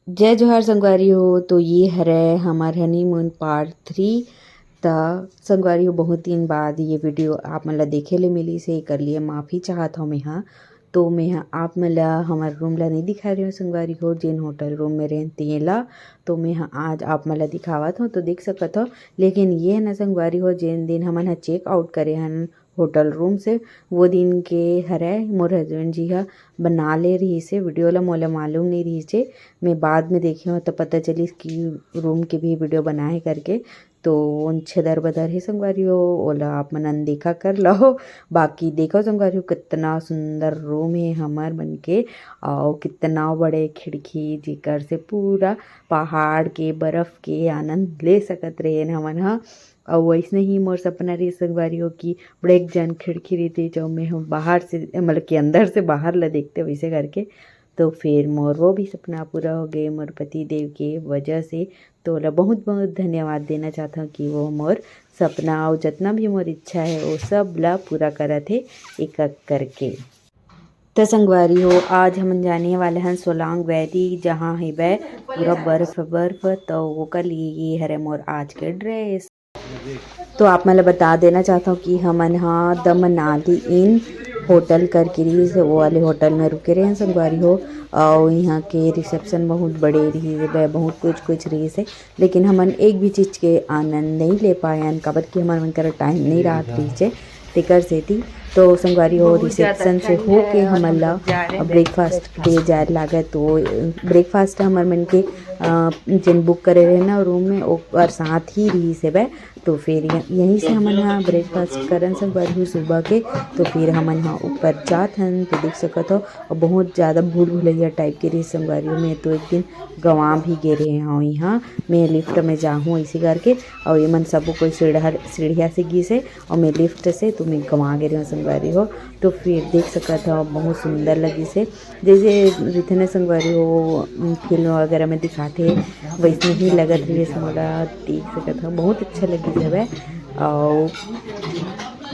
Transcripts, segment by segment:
जय जोहार संगवारी हो। तो ये हरे हमार हनीमून पार्ट 3। त संगवारी हो बहुत दिन बाद ये वीडियो आप मन ला देखे ले मिली से कर लिए माफ़ी चाहत हूँ मैं हाँ। तो मैं आप मन ला हमार रूम ला नहीं दिखा रही हूँ संगवारी हो, जिन होटल रूम में रहें तेला तो मैं आज आप मन ला दिखावत हूँ तो देख सकत हो। लेकिन ये न संगवारी हो जिन दिन हमन हा चेक आउट करे हन होटल रूम से वो दिन के हरे मोर हस्बैंड जी हा बना ले रही से वीडियो ला मोला मालूम नहीं रही से। मैं बाद में देखे हो तो पता चली कि रूम के भी वीडियो बनाए करके तो छेदर बदर है संगवारी हो ओला आप मन अनदेखा कर लो। बाकी देखो संगवारी हो कितना सुंदर रूम है हमार मन के और कितना बड़े खिड़की जेकर से पूरा पहाड़ के बर्फ के आनंद ले सकत रहे हमन हा। और वैसे ही मोर सपना रही संगवारी हो कि बड़े एक जन खिड़की रहती जो मैं हम बाहर से मतलब कि अंदर से बाहर ला देखते वैसे करके। तो फिर मोर वो भी सपना पूरा हो गए मोर पति देव के वजह से। तो ओला बहुत बहुत धन्यवाद देना चाहता हूँ कि वो मोर सपना और जितना भी मोर इच्छा है वो सब ला पूरा करत है एक एक करके। तो संगवारी हो आज हम जाने वाले हैं सोलांग वैली जहाँ है वह पूरा बर्फ बर्फ। तो वो कर लिए ये हरे मोर आज के ड्रेस। तो आप मैं बता देना चाहता हूँ कि हमन हाँ द मनाली इन होटल करके रही से वो वाले होटल में रुके रहे हैं संगवारी हो। और यहाँ के रिसेप्शन बहुत बड़े रही है बहुत कुछ रही से। लेकिन हमन एक भी चीज़ के आनंद नहीं ले पाए काबर कि हमारे मन कर टाइम नहीं रात रही से तिकर से थी। तो संगवारी हो रिसेप्शन से हो के हमन ला ब्रेकफास्ट दे जाए लागे तो ब्रेकफास्ट हमारे मन के जिन बुक करे रहे ना रूम में और साथ ही रही से वह। तो फिर यहीं से हमन यहाँ ब्रेकफास्ट करन संगवारी हो सुबह के। तो फिर हमन यहाँ ऊपर जात हन तो देख सकत हो और बहुत ज़्यादा भूल भुलैया टाइप के रही संगवारी हो। मैं तो एक दिन गंवा भी गे रहे हूँ यहाँ मैं लिफ्ट में जाऊँ इसी करके और ये मन सब कोई सीढ़िया से गी से और मैं लिफ्ट से तो मैं गंवा गे रही हूँ संगवारी हो। तो फिर देख सकत हो बहुत सुंदर लगी से जैसे रिथने संगवारी हो फिल्म वगैरह में दिखाते वैसे ही लगत रही है मोला देख सकत हो बहुत अच्छा लगी सब है। और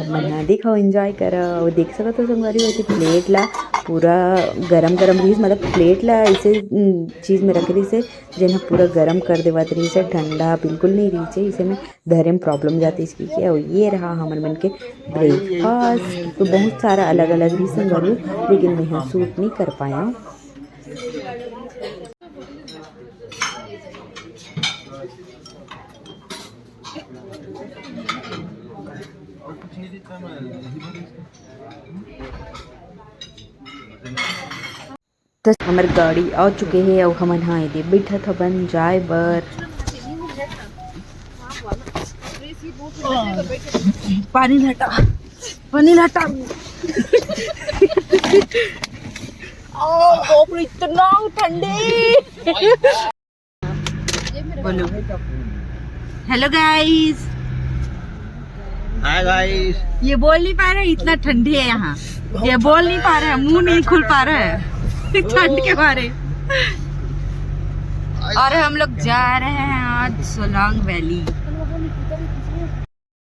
मना दिखाओ एंजॉय करो और देख सकत हो संगवारी हो प्लेट ला पूरा गरम गरम रही मतलब प्लेट ला ऐसे चीज़ में रख रही से जिन्हें पूरा गरम कर देवत रही से ठंडा बिल्कुल नहीं रही से इसे में धरे में प्रॉब्लम जाती इसकी क्या। और ये रहा हमारे मन के ब्रेकफास्ट। तो बहुत सारा अलग अलग रही संगवारी हो लेकिन मैं सूट नहीं कर पाया। तो हमार गाड़ी आ चुके हैं और हमन हाँ ये बैठा था बन जाए बर पानी हटा पानी हटा इतना ठंडे। बोलो हेलो गाइस। Hi guys. ये बोल नहीं पा रहे इतना ठंडी है यहाँ। ये बोल नहीं पा रहे मुंह नहीं खुल पा रहा है ठंड के बारे। और हम लोग जा रहे हैं आज सोलांग वैली।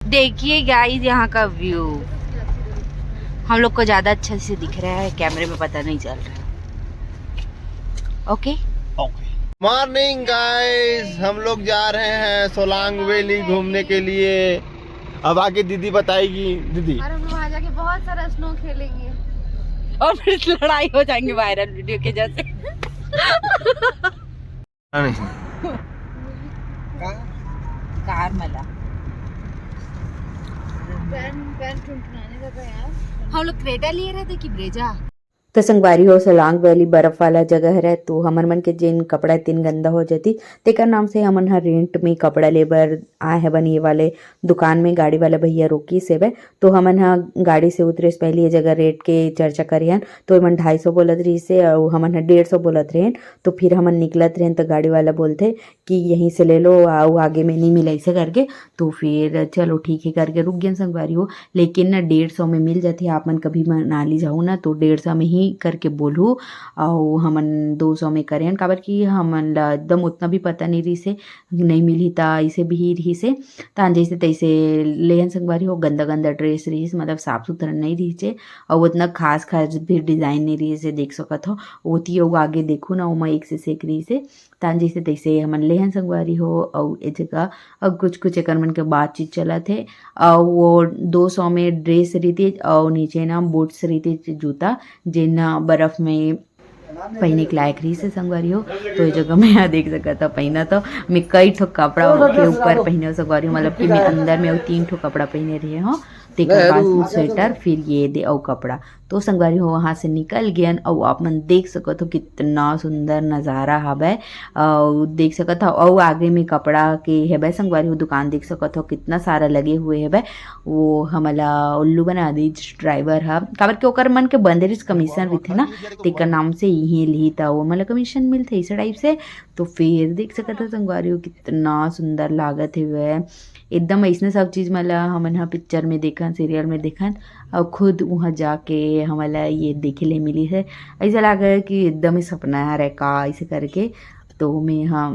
देखिए गाइस यहाँ का व्यू हम लोग को ज्यादा अच्छा से दिख रहा है कैमरे में पता नहीं चल रहा। ओके मॉर्निंग गाइस, हम लोग जा रहे हैं सोलांग वैली घूमने के लिए। अब आगे दीदी बताएगी। दीदी और हम वहाँ जाके बहुत सारा स्नो खेलेंगे और फिर लड़ाई हो जाएंगे वायरल वीडियो के जैसे। कार मला पैन टुनटुनाने लगा यार। हम लोग क्रेटा लिए रहे थे कि ब्रेजा। तो संगवारी हो सोलांग वैली बर्फ वाला जगह है। तो हमर मन के जिन कपड़ा तीन गंदा हो जाती तेकर नाम से हमन हर रेंट में कपड़ा लेबर आए है बन ये वाले दुकान में गाड़ी वाला भैया रोकी से बे। तो हमन हा गाड़ी से उतरे से पहले ये जगह रेट के चर्चा करियन तो हमन 250 बोलत रही से और हमन 150 बोलत रहें। तो फिर हमन निकलत रहें तो गाड़ी वाला बोलते कि यहीं से ले लो आओ आगे में नहीं मिला ऐसे करके। तो फिर चलो ठीक है करके रुक गए संगवारी हो। लेकिन ना 150 में मिल जाती आप मन कभी मनाली जाओ ना तो 150 में ही नहीं करके बोलूँ और हमन 200 में करें काबर कि हमन ला एकदम उतना भी पता नहीं रही से नहीं मिली ता इसे भी रही से तान जैसे तैसे लेहन संगवारी हो गंदा गंदा ड्रेस रही मतलब साफ सुथरा नहीं रही से और उतना खास खास भी डिज़ाइन नहीं रही से देख सकत हो ओती और आगे देखो ना ओमा एक से एक रही से तान जैसे तैसे हमन लेहन संगवारी हो और ए जगह और कुछ एकर मन के बातचीत चला थे और वो 200 में ड्रेस रही थी और नीचे ना बूट्स रही थी जूता जिन बर्फ़ में पहने के लायक रही से संगवारी हो तो ये जगह मैं यहाँ देख सकता था पहना तो मैं कई ठो कपड़ा के ऊपर पहने संगवारी हूँ मतलब कि मैं अंदर में 3 ठो कपड़ा पहने रही हूँ तेकर बाद स्वेटर फिर ये दे और कपड़ा तो संगवारी हो वहाँ से निकल गयन और आप मन देख सकत हो कितना सुंदर नज़ारा हवे और देख सकत हो और आगे में कपड़ा के हेबे संगवारी हो दुकान देख सकत हो कितना सारा लगे हुए हेबे वो हमला उल्लू बना दी ड्राइवर हा काबर के ओकर मन के बंदरिस कमीशन भी थे ना तेकर नाम से यही ली था वो मतलब कमीशन मिलते इस टाइप से तो फिर देख सकत हो संगवारी हो कितना सुंदर लागत है एकदम ऐसने सब चीज़ मला हमन हा पिक्चर में देखन सीरियल में देखन और खुद वहाँ जाके हमारा ये देखे ले मिली है ऐसा लगा कि एकदम ही सपना है का ऐसे करके तो मैं हाँ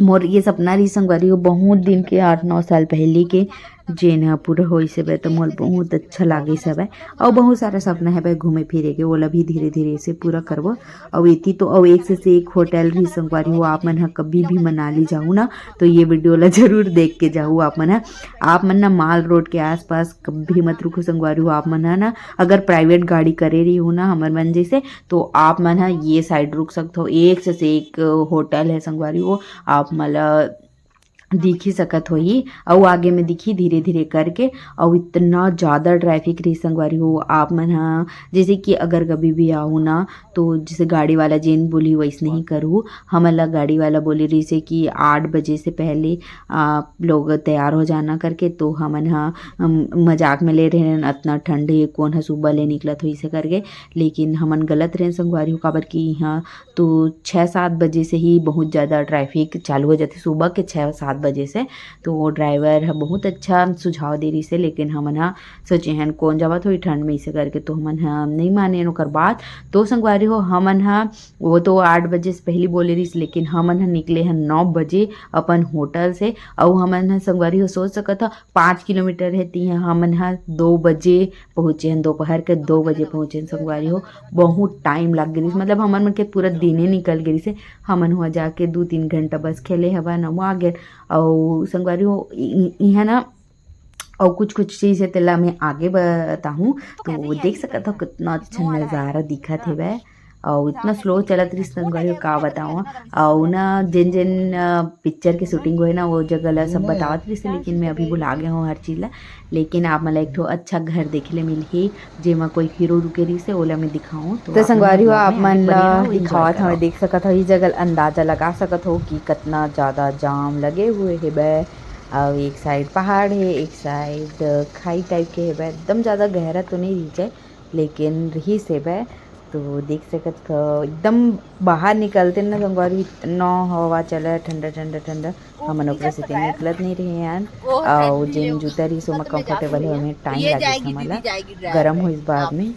मोर ये सपना रही संगवारी हो बहुत दिन के 8-9 साल पहले के जेन पूरा हो सब तो मोर बहुत अच्छा लागे सब है और बहुत सारा सपना है भाई घूमे फिरे के ओला भी धीरे धीरे से पूरा करबो और इति तो और एक से एक होटल भी संगवारी हो आप मन कभी भी मनाली जाऊँ ना तो ये वीडियो ला जरूर देख के जाऊँ आप मन ना माल रोड के आसपास कभी मत रुको संगवारी हो आप मन ना अगर प्राइवेट गाड़ी करे रही हो ना हमारे मन जैसे तो आप मन ये साइड रुक सकते हो एक से एक होटल है संगवारी हो आप मतलब दिखी सकत होई और आगे में दिखी धीरे धीरे करके और इतना ज़्यादा ट्रैफिक रही संगवारी हो आप मन हाँ जैसे कि अगर कभी भी आओ ना तो जैसे गाड़ी वाला जेन बोली वैसे नहीं करूँ हमला गाड़ी वाला बोली रही से कि 8 बजे से पहले आप लोग तैयार हो जाना करके तो हमन हाँ मजाक में ले रहे हैं इतना ठंडे कौन है सुबह ले निकलत हो इसे करके लेकिन हमन गलत रहे संगवारी हो काबर कि यहाँ तो 6-7 बजे से ही बहुत ज़्यादा ट्रैफिक चालू हो जाती सुबह के 6-7 बजे से तो वो ड्राइवर बहुत अच्छा सुझाव दे रही से लेकिन हमन हाँ सोचे हैं कौन जावा थोड़ी ठंड में इसे करके तो हमन हाँ नहीं माने ओकर बात तो संगवारी हो हमन हाँ वो तो 8 बजे से पहले बोले रही लेकिन हमन हाँ निकले हैं 9 बजे अपन होटल से और हमन हाँ संगवारी हो सोच सकत था 5 किलोमीटर है ती हमन हाँ 2 बजे पहुँचे हैं दोपहर के 2 बजे पहुँचे संगवारी हो बहुत टाइम लग गई मतलब हमन मन के पूरा दिने निकल गई से हमन हुआ जाके 2-3 घंटा बस खेले हवा न आ गए और संगवारी हो यहाँ ना और कुछ चीज़ है तेला मैं आगे बताऊँ तो देख सकता हो कितना अच्छा नज़ारा दिखा थे वह और इतना स्लो चलत रही संगवारी का बताऊँ और ना जिन पिक्चर की शूटिंग हुई ना वो जगह ला सब बतावत रही से लेकिन मैं अभी भुला गया हूँ हर चीज़ ला लेकिन आप मला एक ठो अच्छा घर देखे ले मिल ही जेमा कोई हीरो रुके रही से ओला मैं दिखाऊँ तो संगवारी हो आप मन दिखावत हमें देख सकत हो इस जगह अंदाज़ा लगा सकत हो कि कितना ज़्यादा जाम लगे हुए है बै और एक साइड पहाड़ है एक साइड खाई टाइप के है बै एकदम ज़्यादा गहरा तो नहीं रही जाए लेकिन रही से बै तो देख सकत एकदम बाहर निकलते ना संगवारी इतना हवा चला ठंडा हमन ऊपर से निकलत नहीं रहे यार और जिन जूता रही सो में कंफर्टेबल है हमें टाइम लगे हमारा गर्म हो इस बार में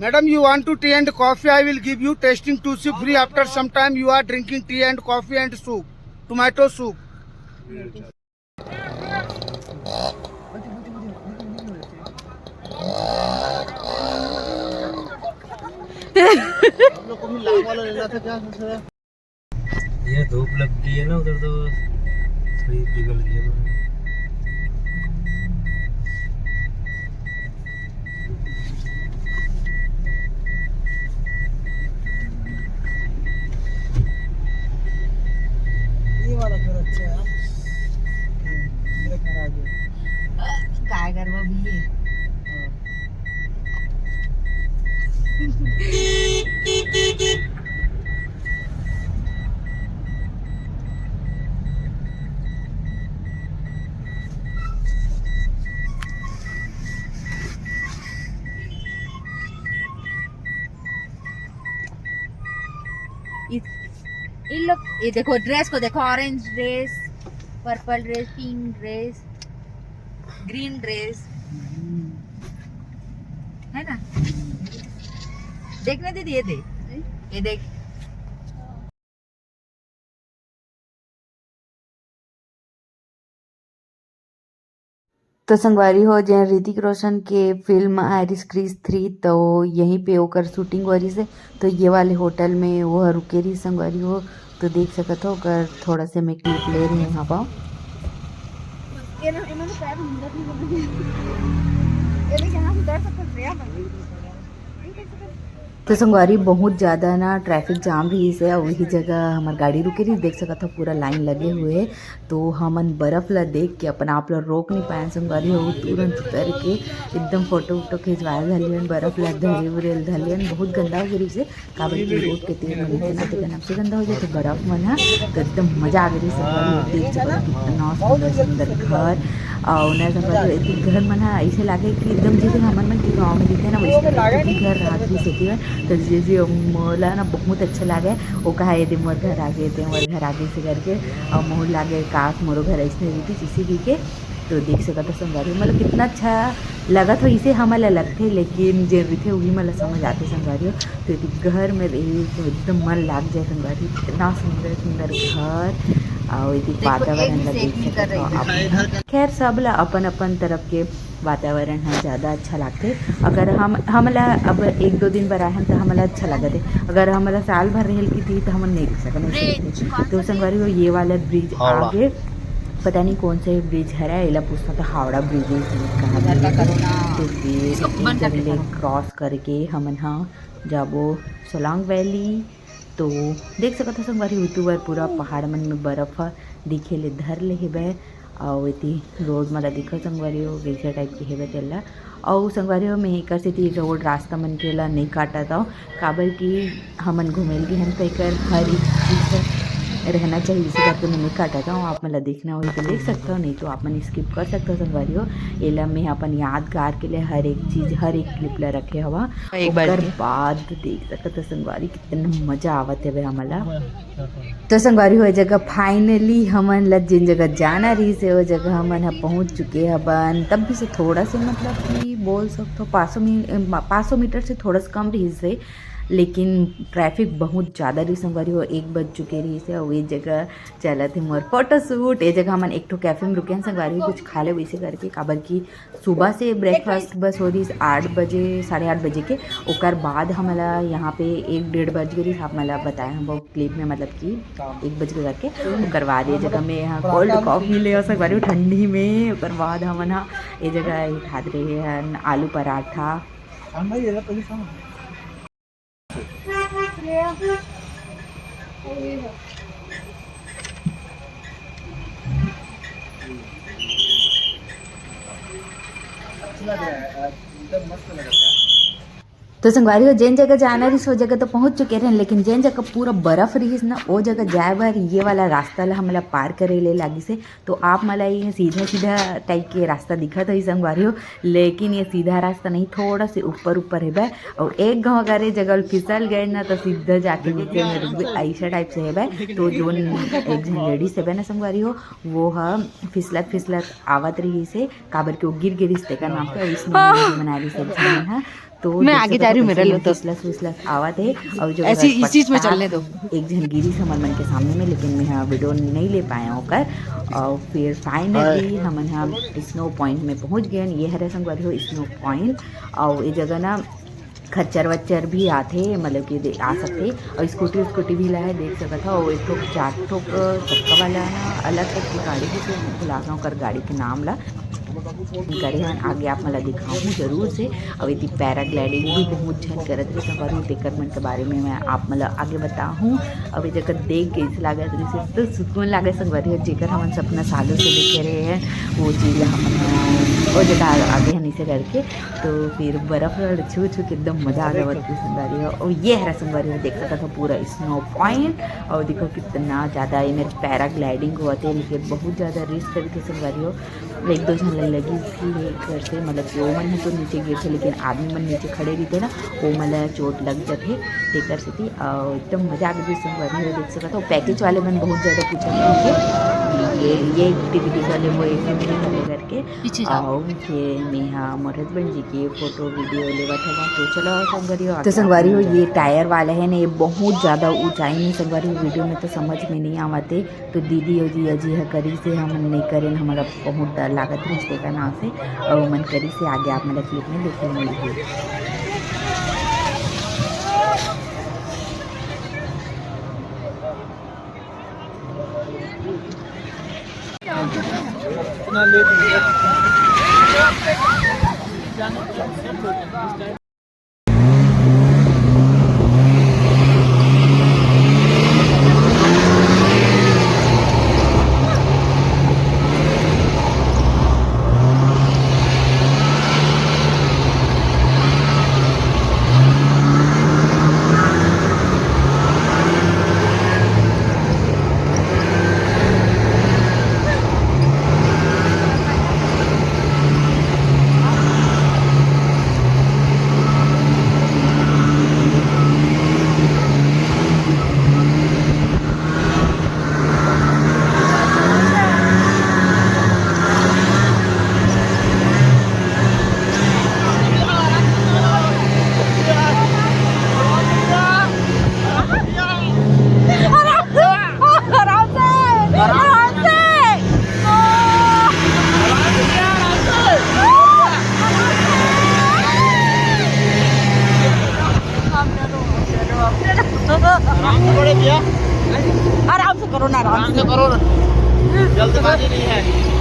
Madam, you want to tea and coffee? I will give you tasting 2 soup free. After some time, you are drinking tea and coffee and soup, tomato soup. ये धूप लगती है ना उधर तो थोड़ी पिघल गई है ये वाला फिर अच्छा है मेरा खराब है काय करवा भी है इन लोग ये देखो ड्रेस को देखो orange dress purple dress pink dress green dress है ना देखने दीदी, ये देख, ये देख। तो संगवारी हो जैन ऋतिक रोशन के फिल्म आयरिस क्रीज 3 तो यहीं पे होकर शूटिंग वरी से तो ये वाले होटल में वो रुके रही संगवारी हो तो देख सकत हो कर थोड़ा से मैं क्लिप ले रही हूँ यहाँ पर। ये ना इन्होंने पैर हिंदत नहीं बना दिया। ये लेकिन यहाँ से डर सकते हैं यार। तो संगवारी बहुत ज़्यादा ना ट्रैफिक जाम रही से और वही जगह हमार गाड़ी रुके रही देख सकत हो पूरा लाइन लगे हुए तो हमन बर्फ़ ला देख के अपन आप लोग रोक नहीं पाए संगवारी हो तुरंत उतर के एकदम फोटो वोटो खिंचवाए धलियन बर्फ़ ला धरे उरेल धलियन बहुत गंदा हो गई से काबर की रोड के तेल में इतना तो नाम से गंदा हो जाए तो बर्फ़ मन है तो एकदम मज़ा आ गई संगवारी देख सकते कितना सुंदर सुंदर घर और ना संगवारी घर मन है ऐसे लागे कि एकदम जैसे हमन मन के गाँव में दिखे ना वैसे घर रात भी से तो जैसे मोला ना बहुत अच्छा लगे वो कहा ये मोर घर आगे थे मोर घर आगे से करके और मोर लागे काश मोरो घर ऐसे रहती किसी भी के तो देख सका तो संगवारी मतलब कितना अच्छा लगा था इसे हमारा लगते लेकिन जे थे वही मतलब समझ आते संगवारी तो घर में रही तो एकदम मन लग जाए संगवारी इतना सुंदर सुंदर घर और वातावरण ला देख सकते खैर सब ला अपन अपन तरफ के वातावरण है ज़्यादा अच्छा लगते अगर हमला अब 1-2 दिन बर आए तो हमला अच्छा लगते अगर हमला साल भर रहल की थी तो हम नहीं देख सकते तो संगवारी हो ये वाला ब्रिज आगे पता नहीं कौन से ब्रिज है एला पूछना तो हावड़ा ब्रिज कहाँ क्रॉस करके हमन हाँ जाबो सोलांग वैली तो देख सकते संगवारी यूट्यूबर पूरा पहाड़ मन में बर्फ़ दिखे ले धर ले हेबे और इति रोड मला दिखा संगवारी हो वैसे टाइप के हेबे तेला और संगवारी हो में कर से रोड रास्ता मन के ला नहीं काटा था काबर की हमन घूमेल के हम तो हर एक चीज़ रहना चाहिए इसी करके मैं नहीं काटा था आप मतलब देखना हो तो देख सकते हो नहीं तो आप मन स्किप कर सकते हो संगवारी हो एला में अपन यादगार के लिए हर एक चीज़ हर एक क्लिप ला रखे हवा एक बार बाद देख सकते हो संगवारी कितना मज़ा आवत है हमारा तो संगवारी हो जगह फाइनली हमन ला जिन जगह जाना रही से वो जगह हमन पहुँच चुके हबन तब भी से थोड़ा से मतलब कि बोल सकते हो 500 मीटर से थोड़ा सा कम रही से लेकिन ट्रैफिक बहुत ज़्यादा रही संगवारी हो 1 बज चुके रही से और ये जगह चला थे मोर फोटो शूट ये जगह हमन एक कैफ़े में रुके हैं संगवारी कुछ खा ले वैसे करके काबर की सुबह से ब्रेकफास्ट बस हो रही 8 बजे 8:30 बजे के ओकर बाद हमारा यहाँ पे 1-1:30 बज गई आप मतलब बताए हम वो क्लिप में मतलब कि 1 बज के करके करवा दिए जगह में यहाँ कोल्ड कॉफ़ी ले संगवारी ठंडी में ओकर बाद हम ये जगह खा रहे हैं आलू पराठा तो संगवारी हो जैन जगह जाना रही वो जगह तो पहुंच चुके रहे लेकिन जैन जगह पूरा बर्फ रही ना वो जगह जाए बार ये वाला रास्ता ला हमला पार करे ले लगी से तो आप मला ये सीधा सीधा टाइप के रास्ता दिखा था संगवारी हो लेकिन ये सीधा रास्ता नहीं थोड़ा से ऊपर है बे और एक गाँव अगर जगह फिसल गए ना तो सीधा जाके नीचे में रुक गए ऐसा टाइप से है बे तो जो एक जन लेडीज है ना संगवारी हो वो फिसलत आवत रही से काबर के वो गिर गिरी का नाम पे इसमें बना रही से तो मैं आगे जा रही हूँ मेरा लो तो आवा थे और जो ऐसी इस चीज में चलने दो एक जन गिरी समर मन के सामने में लेकिन मैं यहाँ वीडियो नहीं ले पाया होकर और फिर फाइनली हम यहाँ स्नो पॉइंट में पहुँच गए ये हरे संगवारी हो स्नो पॉइंट और ये जगह ना खच्चर वच्चर भी आते मतलब कि आ सकते और स्कूटी भी लाए देख सकता था और एक 4 ठोक चक्का वाला ना अलग की गाड़ी भी बुला कर गाड़ी के नाम ला करे हैं आगे आप मला दिखाऊँ जरूर से और यदि पैराग्लाइडिंग भी बहुत झन करत रही संगवारी तेकर मन के बारे में मैं आप मला आगे बताऊँ अब जगह देख के इस लागत रही तो सुकून लागे संगवारी जेकर हम सपना सालों से देखे रहे हैं वो चीज़ हम वो जगह आगे हैं नीचे करके तो फिर बर्फ़ छू के एकदम मज़ा आ गया संगवारी हो और ये हरा संगवारी हो देख सकता था पूरा स्नो पॉइंट और देखो कितना ज़्यादा ये मेरे पैराग्लाइडिंग हुआ थे लेकिन बहुत ज़्यादा रिस्क करके संगवारी हो 1-2 जन करे लगी थी घर से, मतलब कि वो मन तो नीचे गिर थे लेकिन आदमी मन नीचे खड़े रहते ना, वो मतलब चोट लग जाते तेकर से थी। और एकदम मजा आ गई संगवारी हो, देख सकता था। पैकेज वाले मन बहुत ज़्यादा पूछा ये एक्टिविटी वाले वो एक करके और फिर नेहा मोर हस्बैंड जी की फ़ोटो वीडियो लेवा था। तो चलो संगवारी हो, तो संगवारी हो ये टायर वाला है ना, ये बहुत ज़्यादा ऊंचाई में संगवारी हो, वीडियो में तो समझ में नहीं आवाते। तो दीदी और जी अजी है करी से हम नहीं करें, हमारा बहुत डर लागत रिश्ते का नाम से, और मन करी से आगे आप मेरा क्लिप में देखे मिली। आराम से करो ना, आराम से करो ना, जल्दबाजी नहीं है।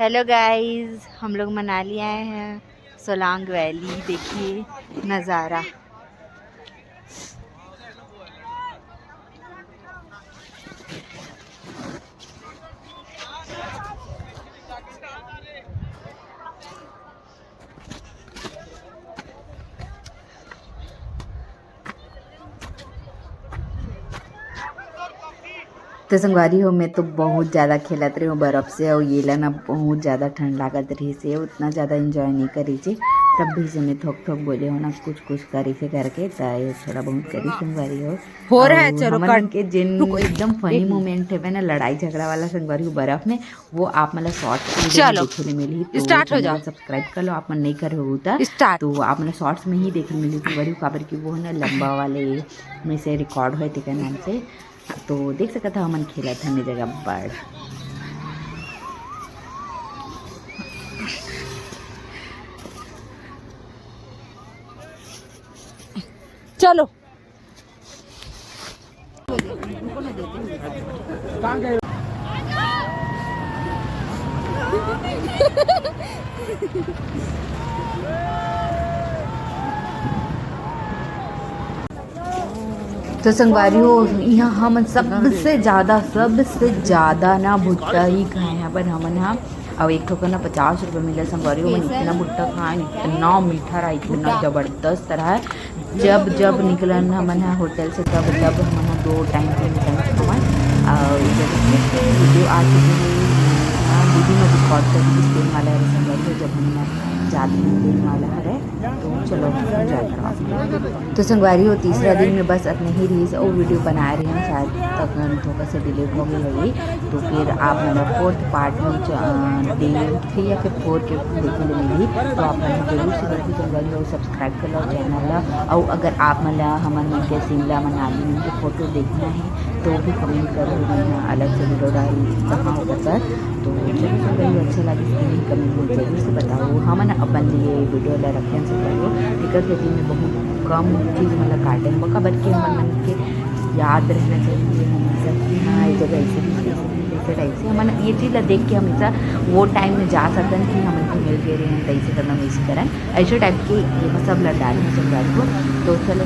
हेलो गाइस, हम लोग मनाली आए हैं, सोलांग वैली। देखिए नज़ारा। तो संगवारी हो, मैं तो बहुत ज़्यादा खेलत रही हूँ बर्फ़ से, और ये ना बहुत ज़्यादा ठंड लागत रही से, उतना ज़्यादा इंजॉय नहीं करी थी। तब भी से मैं थोक थोक बोले हो ना, कुछ कुछ करी से करके ये थोड़ा बहुत करी संगवारी हो रहा है। चलो के जिन एकदम फनी मोमेंट है ना, लड़ाई झगड़ा वाला संगवारी हो बर्फ़ में, वो आप मतलब शॉर्ट्स देखने मिली। तो स्टार्ट हो जाओ, सब्सक्राइब कर लो, आप मन नहीं करे हो तो आप मतलब शॉर्ट्स में ही देखने मिली संगवारी काबर की वो है ना लंबा वाले में से रिकॉर्ड हुए थे नाम से। तो देख सकता था हमन खेला था अपनी जगह बड़। चलो तो संगवारी हो यहाँ हम सबसे ज़्यादा ना भुट्टा ही खाए यहाँ पर हमन यहाँ। अब एक ठोकर ना 50 रुपये मिला संगवारी हो। मैंने इतना भुट्टा खाए, इतना मीठा रहा, इतना ज़बरदस्त रहा। जब निकलन हमन यहाँ होटल से तब हम 2 टाइम खाएँ। और वीडियो आ चुकी है दीदी में रिकॉर्ड कर देने वाला है संगवारी हो, जब हम ज़्यादा देने वाला है तो चलो एंजॉय करो। तो संगवारी हो तीसरा दिन में बस इतने ही रील्स और वीडियो बना रहे हैं, शायद तक थोड़ा सा डिलीट हो गई होगी। तो फिर आप मतलब 4th पार्ट में डे 3 या फिर 4 के देखने मिली, तो आप मतलब जरूर से जरूर संगवारी हो सब्सक्राइब कर लो चैनल। और अगर आप मतलब हमारे के शिमला मनाली में के फ़ोटो देखना है तो भी कमेंट करो, मैं अलग से वीडियो डाली कहाँ होगा सर। तो चलो अच्छा लगे कमेंट में जरूर से बताओ। हम ना अपन लिए वीडियो ला रखें से करो टिकट खेती में बहुत कम चीज़ मतलब काटे बका बल्कि मन के याद रहना चाहिए हमेशा कि हाँ ये जगह ऐसे भी ऐसे टाइप से हम ये चीज़ देख के हमेशा वो टाइम में जा सकते कि हम इनको मिल के रहे हैं तो ऐसे करना वैसे करें ऐसे टाइप के ये सब डालें सब को। तो चलो